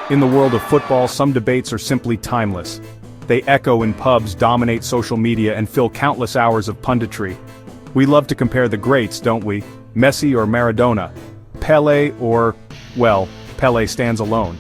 In the world of football, some debates are simply timeless. They echo in pubs, dominate social media, and fill countless hours of punditry. We love to compare the greats, don't we? Messi or Maradona? Pelé or, well, Pelé stands alone.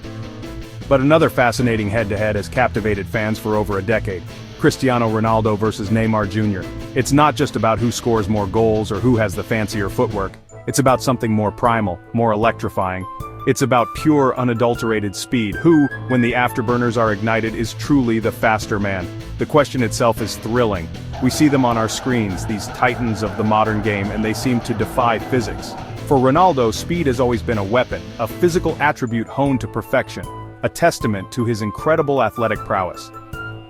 But another fascinating head-to-head has captivated fans for over a decade. Cristiano Ronaldo versus Neymar Jr. It's not just about who scores more goals or who has the fancier footwork. It's about something more primal, more electrifying. It's about pure, unadulterated speed. Who, when the afterburners are ignited, is truly the faster man? The question itself is thrilling. We see them on our screens, these titans of the modern game, and they seem to defy physics. For Ronaldo, speed has always been a weapon, a physical attribute honed to perfection, a testament to his incredible athletic prowess.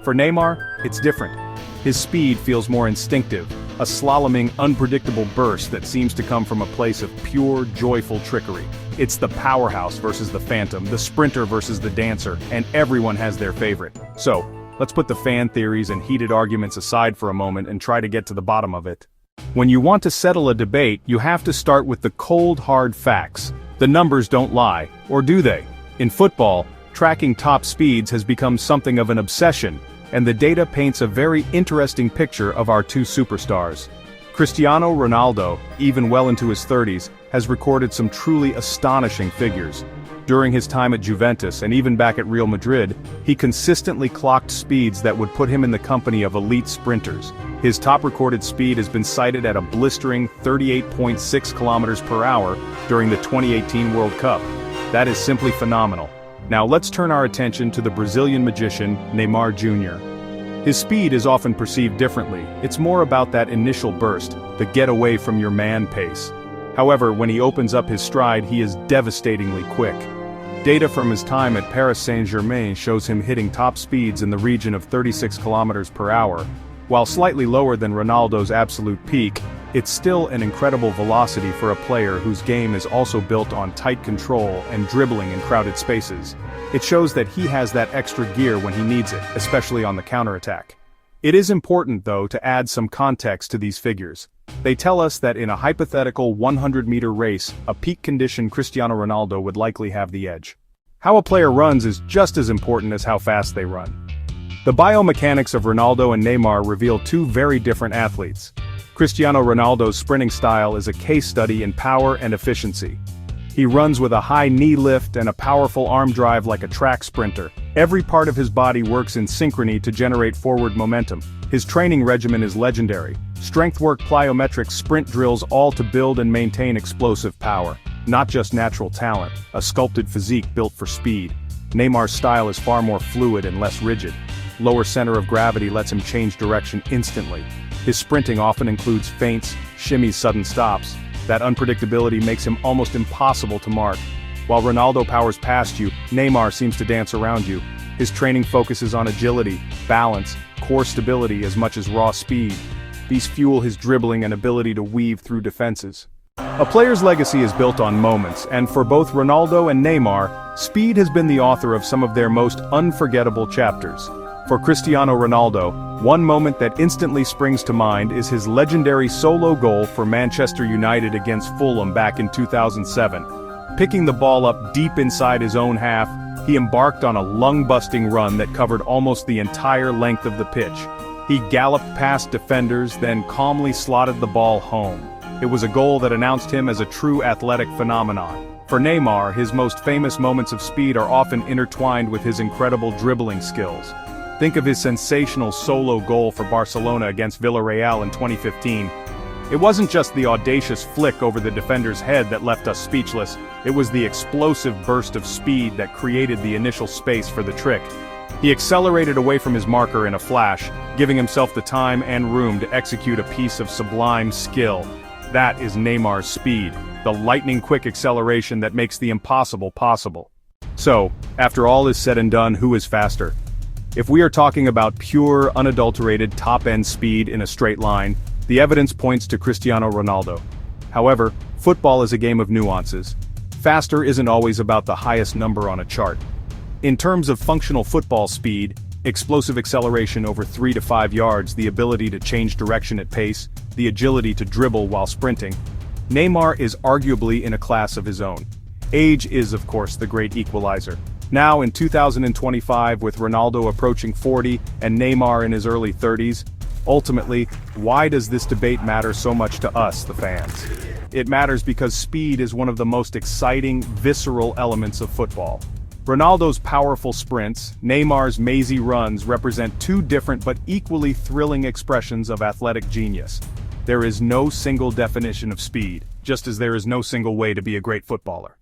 For Neymar, it's different. His speed feels more instinctive, a slaloming, unpredictable burst that seems to come from a place of pure, joyful trickery. It's the powerhouse versus the phantom, the sprinter versus the dancer, and everyone has their favorite. So, let's put the fan theories and heated arguments aside for a moment and try to get to the bottom of it. When you want to settle a debate, you have to start with the cold, hard facts. The numbers don't lie, or do they? In football, tracking top speeds has become something of an obsession, and the data paints a very interesting picture of our two superstars. Cristiano Ronaldo, even well into his 30s, has recorded some truly astonishing figures. During his time at Juventus and even back at Real Madrid, he consistently clocked speeds that would put him in the company of elite sprinters. His top recorded speed has been cited at a blistering 38.6 kilometers per hour during the 2018 World Cup. That is simply phenomenal. Now let's turn our attention to the Brazilian magician, Neymar Jr. His speed is often perceived differently. It's more about that initial burst, the get away from your man pace. However, when he opens up his stride, he is devastatingly quick. Data from his time at Paris Saint-Germain shows him hitting top speeds in the region of 36 kilometers per hour. While slightly lower than Ronaldo's absolute peak, it's still an incredible velocity for a player whose game is also built on tight control and dribbling in crowded spaces. It shows that he has that extra gear when he needs it, especially on the counterattack. It is important, though, to add some context to these figures. They tell us that in a hypothetical 100-meter race, a peak-conditioned Cristiano Ronaldo would likely have the edge. How a player runs is just as important as how fast they run. The biomechanics of Ronaldo and Neymar reveal two very different athletes. Cristiano Ronaldo's sprinting style is a case study in power and efficiency. He runs with a high knee lift and a powerful arm drive like a track sprinter. Every part of his body works in synchrony to generate forward momentum. His training regimen is legendary. Strength work, plyometrics, sprint drills, all to build and maintain explosive power. Not just natural talent, a sculpted physique built for speed. Neymar's style is far more fluid and less rigid. Lower center of gravity lets him change direction instantly. His sprinting often includes feints, shimmies, sudden stops. That unpredictability makes him almost impossible to mark. While Ronaldo powers past you, Neymar seems to dance around you. His training focuses on agility, balance, core stability as much as raw speed. These fuel his dribbling and ability to weave through defenses. A player's legacy is built on moments, and for both Ronaldo and Neymar, speed has been the author of some of their most unforgettable chapters. For Cristiano Ronaldo, one moment that instantly springs to mind is his legendary solo goal for Manchester United against Fulham back in 2007. Picking the ball up deep inside his own half, he embarked on a lung-busting run that covered almost the entire length of the pitch. He galloped past defenders, then calmly slotted the ball home. It was a goal that announced him as a true athletic phenomenon. For Neymar, his most famous moments of speed are often intertwined with his incredible dribbling skills. Think of his sensational solo goal for Barcelona against Villarreal in 2015. It wasn't just the audacious flick over the defender's head that left us speechless, it was the explosive burst of speed that created the initial space for the trick. He accelerated away from his marker in a flash, giving himself the time and room to execute a piece of sublime skill. That is Neymar's speed, the lightning-quick acceleration that makes the impossible possible. So, after all is said and done, who is faster? If we are talking about pure, unadulterated, top-end speed in a straight line, the evidence points to Cristiano Ronaldo. However, football is a game of nuances. Faster isn't always about the highest number on a chart. In terms of functional football speed, explosive acceleration over 3 to 5 yards, the ability to change direction at pace, the agility to dribble while sprinting, Neymar is arguably in a class of his own. Age is, of course, the great equalizer. Now, in 2025, with Ronaldo approaching 40 and Neymar in his early 30s, ultimately, why does this debate matter so much to us, the fans? It matters because speed is one of the most exciting, visceral elements of football. Ronaldo's powerful sprints, Neymar's mazy runs represent two different but equally thrilling expressions of athletic genius. There is no single definition of speed, just as there is no single way to be a great footballer.